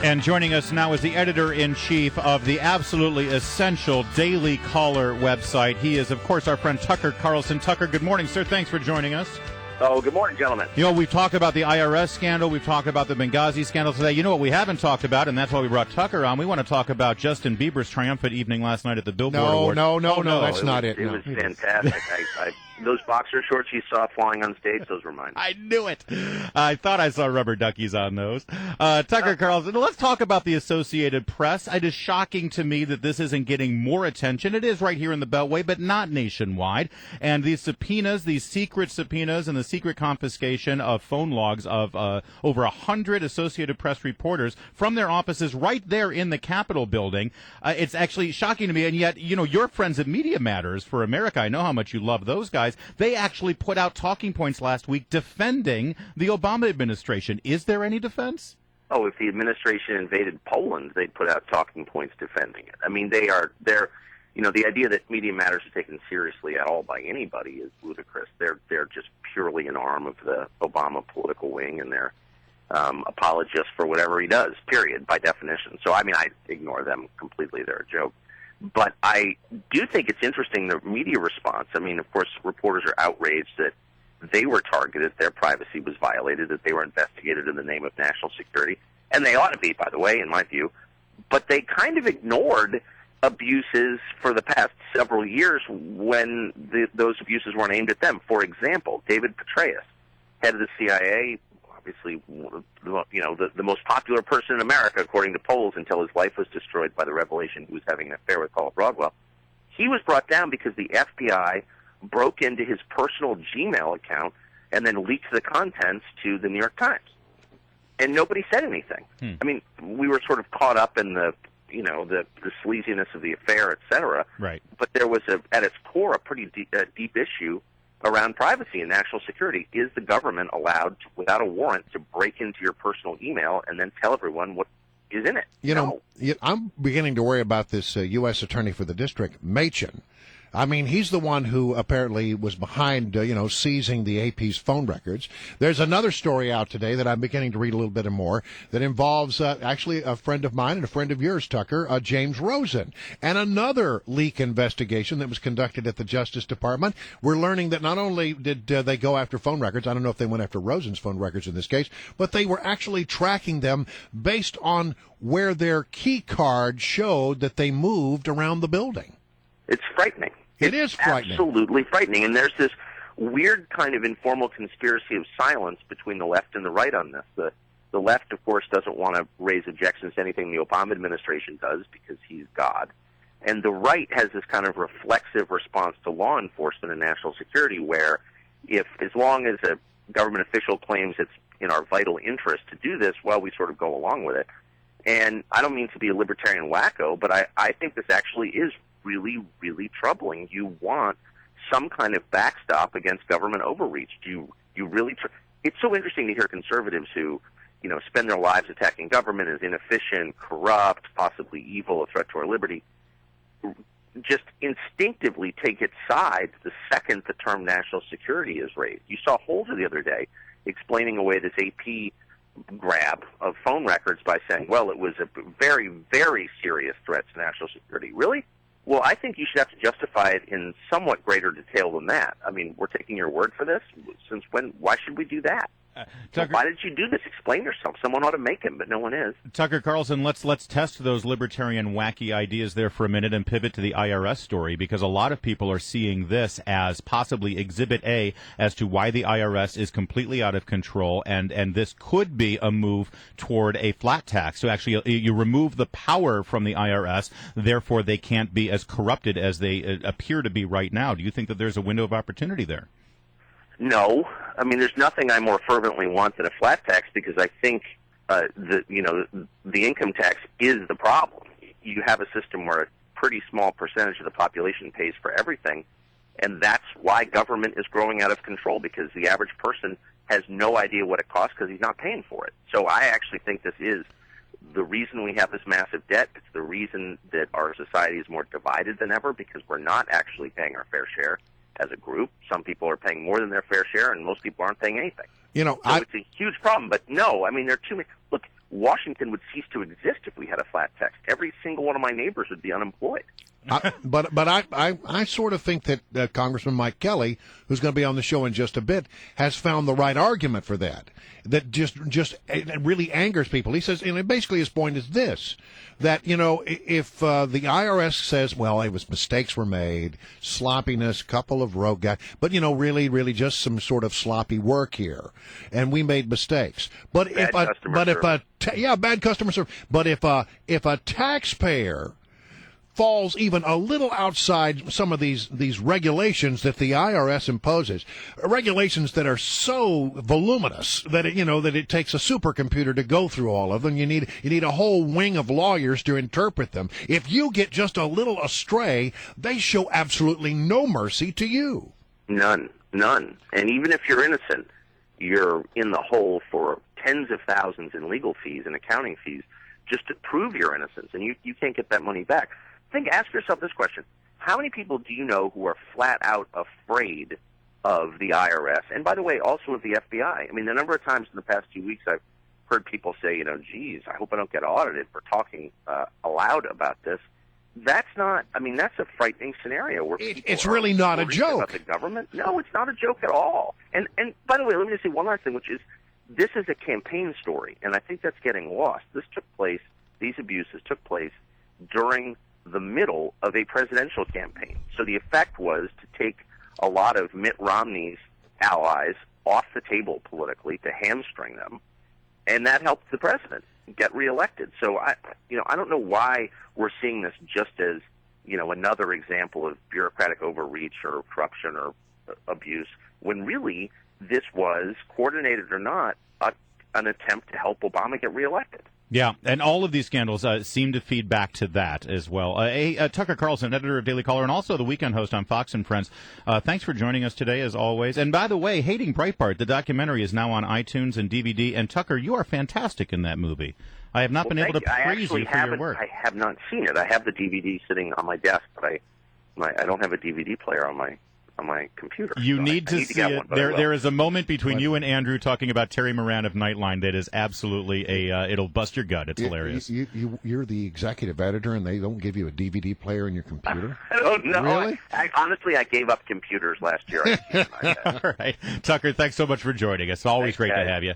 And joining us now is the editor-in-chief of the absolutely essential Daily Caller website. He is, of course, our friend Tucker Carlson. Tucker, good morning, sir. Thanks for joining us. Oh, good morning, gentlemen. You know, we've talked about the IRS scandal. We've talked about the Benghazi scandal today. You know what we haven't talked about, and that's why we brought Tucker on. We want to talk about Justin Bieber's triumphant evening last night at the Billboard Awards. No, that's not it. It was fantastic. Those boxer shorts you saw flying on stage, those were mine. I knew it. I thought I saw rubber duckies on those. Tucker Carlson, let's talk about the Associated Press. It is shocking to me that this isn't getting more attention. It is right here in the Beltway, but not nationwide. And these subpoenas, these secret subpoenas and the secret confiscation of phone logs of over 100 Associated Press reporters from their offices right there in the Capitol building. It's actually shocking to me. And yet, you know, your friends at Media Matters for America, I know how much you love those guys. They actually put out talking points last week defending the Obama administration. Is there any defense? Oh, if the administration invaded Poland, they'd put out talking points defending it. I mean, they're, you know, the idea that Media Matters are taken seriously at all by anybody is ludicrous. They're just purely an arm of the Obama political wing, and they're apologists for whatever he does, period, by definition. So, I mean, I ignore them completely. They're a joke. But I do think it's interesting, the media response. I mean, of course, reporters are outraged that they were targeted, their privacy was violated, that they were investigated in the name of national security. And they ought to be, by the way, in my view. But they kind of ignored abuses for the past several years when those abuses weren't aimed at them. For example, David Petraeus, head of the CIA, obviously, you know, the most popular person in America, according to polls, until his life was destroyed by the revelation he was having an affair with Paula Broadwell. He was brought down because the FBI broke into his personal Gmail account and then leaked the contents to the New York Times. And nobody said anything. I mean, we were sort of caught up in the sleaziness of the affair, et cetera. Right. But there was, at its core, a pretty deep issue around privacy and national security. Is the government allowed, without a warrant, to break into your personal email and then tell everyone what is in it? You know, I'm beginning to worry about this U.S. Attorney for the District, Machen. I mean, he's the one who apparently was behind, seizing the AP's phone records. There's another story out today that I'm beginning to read a little bit more that involves actually a friend of mine and a friend of yours, Tucker, James Rosen, and another leak investigation that was conducted at the Justice Department. We're learning that not only did they go after phone records, I don't know if they went after Rosen's phone records in this case, but they were actually tracking them based on where their key card showed that they moved around the building. It's frightening. It is frightening. Absolutely frightening. And there's this weird kind of informal conspiracy of silence between the left and the right on this. The left, of course, doesn't want to raise objections to anything the Obama administration does because he's God. And the right has this kind of reflexive response to law enforcement and national security where as long as a government official claims it's in our vital interest to do this, well, we sort of go along with it. And I don't mean to be a libertarian wacko, but I think this actually is really, really troubling. You want some kind of backstop against government overreach. You really it's so interesting to hear conservatives who, spend their lives attacking government as inefficient, corrupt, possibly evil, a threat to our liberty, just instinctively take its side the second the term national security is raised. You saw Holder the other day explaining away this AP grab of phone records by saying, well, it was a very, very serious threat to national security. Really? Well, I think you should have to justify it in somewhat greater detail than that. I mean, we're taking your word for this? Since when? Why should we do that? Tucker, why did you do this? Explain yourself. Someone ought to make him, but no one is. Tucker Carlson, let's test those libertarian wacky ideas there for a minute and pivot to the IRS story, because a lot of people are seeing this as possibly Exhibit A as to why the IRS is completely out of control, and this could be a move toward a flat tax. So actually, you remove the power from the IRS, therefore they can't be as corrupted as they appear to be right now. Do you think that there's a window of opportunity there? No. I mean, there's nothing I more fervently want than a flat tax, because I think the income tax is the problem. You have a system where a pretty small percentage of the population pays for everything, and that's why government is growing out of control, because the average person has no idea what it costs because he's not paying for it. So I actually think this is the reason we have this massive debt. It's the reason that our society is more divided than ever, because we're not actually paying our fair share. As a group, some people are paying more than their fair share, and most people aren't paying anything. It's a huge problem. But no, I mean, there are too many. Look, Washington would cease to exist if we had a flat tax. Every single one of my neighbors would be unemployed. But I sort of think that Congressman Mike Kelly, who's going to be on the show in just a bit, has found the right argument for that. That just it really angers people. He says, and basically his point is this: that if the IRS says, well, it was mistakes were made, sloppiness, couple of rogue guys, but really just some sort of sloppy work here, and we made mistakes. But bad customer service. But if a taxpayer falls even a little outside some of these regulations that the IRS imposes, regulations that are so voluminous that it takes a supercomputer to go through all of them. You need a whole wing of lawyers to interpret them. If you get just a little astray, they show absolutely no mercy to you. None. And even if you're innocent, you're in the hole for tens of thousands in legal fees and accounting fees just to prove your innocence, and you can't get that money back. Ask yourself this question. How many people do you know who are flat out afraid of the IRS? And by the way, also of the FBI. I mean, the number of times in the past 2 weeks I've heard people say, geez, I hope I don't get audited for talking aloud about this. That's a frightening scenario where it's really not a joke. About the government. No, it's not a joke at all. And by the way, let me just say one last thing, which is this is a campaign story, and I think that's getting lost. These abuses took place during the middle of a presidential campaign. So the effect was to take a lot of Mitt Romney's allies off the table politically, to hamstring them, and that helped the president get reelected. So I don't know why we're seeing this just as another example of bureaucratic overreach or corruption or abuse, when really this was, coordinated or not, an attempt to help Obama get reelected. Yeah, and all of these scandals seem to feed back to that as well. Tucker Carlson, editor of Daily Caller, and also the weekend host on Fox and Friends. Thanks for joining us today, as always. And by the way, Hating Breitbart, the documentary, is now on iTunes and DVD. And Tucker, you are fantastic in that movie. I have not been able to praise you for your work. I have not seen it. I have the DVD sitting on my desk, but I don't have a DVD player on my computer. You need to see it. There is a moment between What? you and Andrew talking about Terry Moran of Nightline that is absolutely it'll bust your gut. It's hilarious. You're the executive editor, and they don't give you a DVD player in your computer? I don't know. Really? Honestly, I gave up computers last year. All right. Tucker, thanks so much for joining us. Always great to have you.